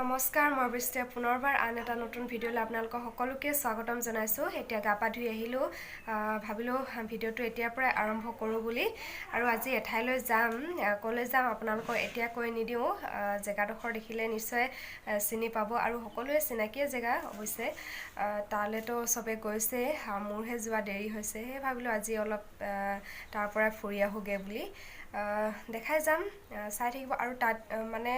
নমস্কাৰ মই বৃষ্টি পুনৰবাৰ আন এটা নতুন ভিডিঅ'লৈ আপোনালোকক সকলোকে স্বাগতম জনাইছোঁ। এতিয়া গা পা ধুই আহিলোঁ, ভাবিলোঁ ভিডিঅ'টো এতিয়াৰ পৰাই আৰম্ভ কৰোঁ বুলি। আৰু আজি এঠাইলৈ যাম, ক'লৈ যাম আপোনালোকক এতিয়া কৈ নিদিওঁ। জেগাডোখৰ দেখিলে নিশ্চয় চিনি পাব আৰু সকলোৱে চিনাকিয়ে জেগা অৱশ্যে। তালৈতো চবে গৈছে, মোৰহে যোৱা দেৰি হৈছে। সেই ভাবিলোঁ আজি অলপ তাৰ পৰাই ফুৰি আহোঁগৈ বুলি। দেখাই যাম, চাই থাকিব। আৰু তাত মানে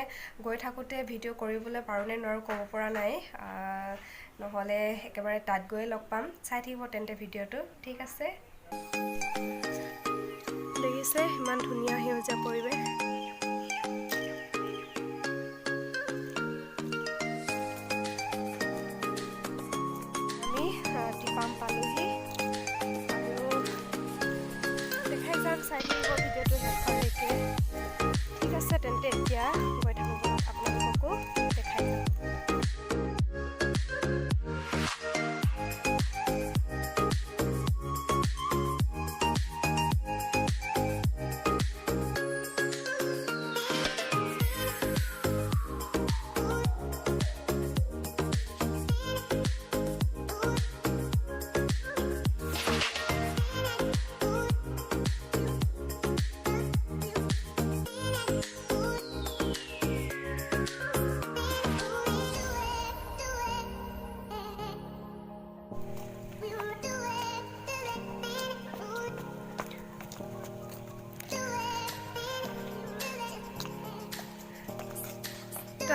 গৈ থাকোঁতে ভিডিঅ' কৰিবলৈ পাৰোঁনে নোৱাৰোঁ ক'ব পৰা নাই, নহ'লে একেবাৰে তাত গৈয়ে লগ পাম। চাই থাকিব তেন্তে ভিডিঅ'টো, ঠিক আছে। দেখিছে ইমান ধুনীয়া সেউজীয়া পৰিৱেশ। আমি টিপাম পালোহি আৰু দেখাই যাম, চাই থাকিব ভিডিঅ'টো শেষলৈকে। ঠিক আছে তেন্তে এতিয়া গৈ থাকোঁ, আপোনালোককো দেখাই যাম।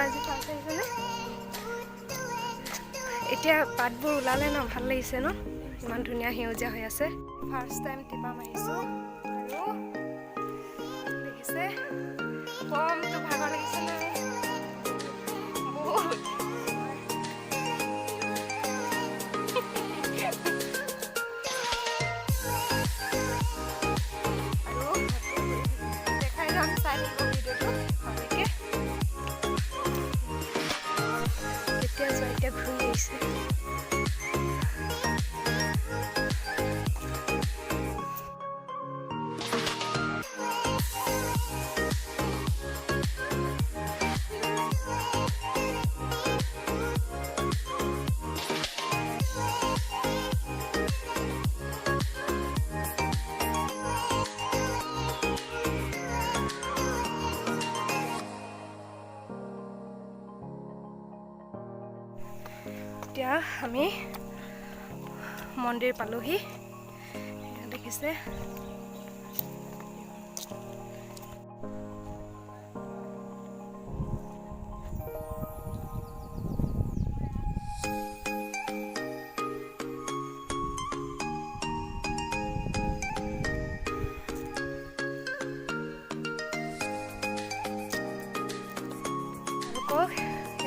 আজি ফাৰ্ষ্ট আহিছেনে? এতিয়া পাতবোৰ ওলালে ন, ভাল লাগিছে ন, ইমান ধুনীয়া সেউজীয়া হৈ আছে। ফাৰ্ষ্ট টাইম টিপাম আহিছোঁ আৰু দেখিছে কমটো ভাগৰ লাগিছে নাই বহুত। আৰু দেখাই যাম, চাই থাকিব ভিডিঅ'টো ভালকৈ। এতিয়া ঘূৰি আহিছে। এতিয়া আমি মন্দিৰ পালোহি, দেখিছে।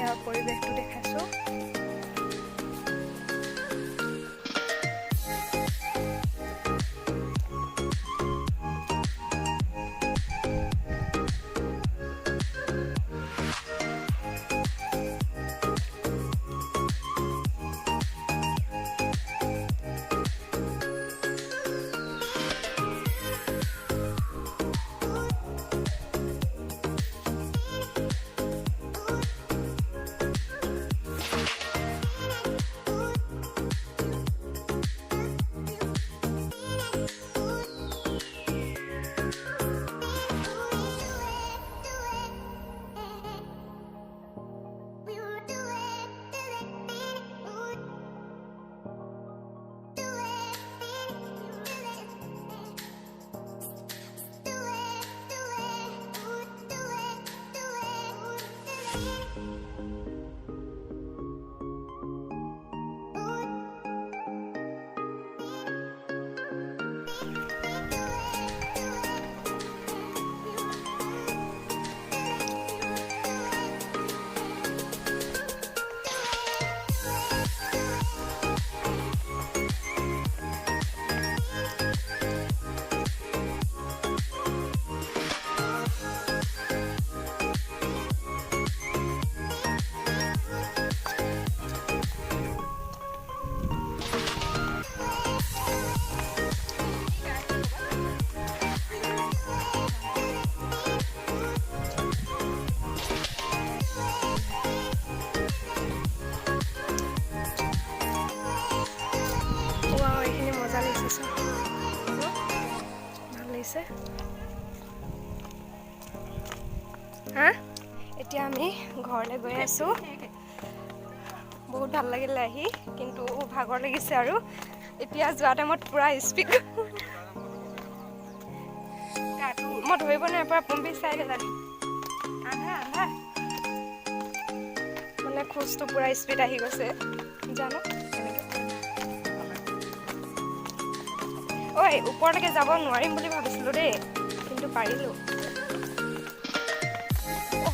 ইয়াৰ পৰিৱেশটো দেখাইছোঁ। আছে হা এতিয়া আমি ঘৰলৈ গৈ আছো বহুত ভাল লাগিলে আহি কিন্তু ভাগৰ লাগিছে আৰু এতিয়া যোৱা টাইমত পুৰা স্পীড কাটো মই ধৰিব নোৱাৰে পৰা পম্পি চাই দিলা আধা আধা মানে খোজটো পুৰা স্পীড আহি গৈছে জানো ঐ ওপৰলৈকে যাব নোৱাৰিম বুলি ভাবিছিলোঁ দেই কিন্তু পাৰিলোঁ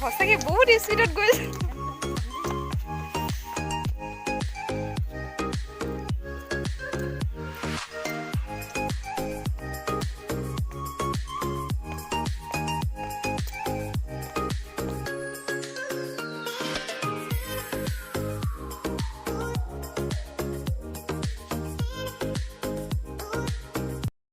সঁচাকৈ বহুত স্পীডত গৈছে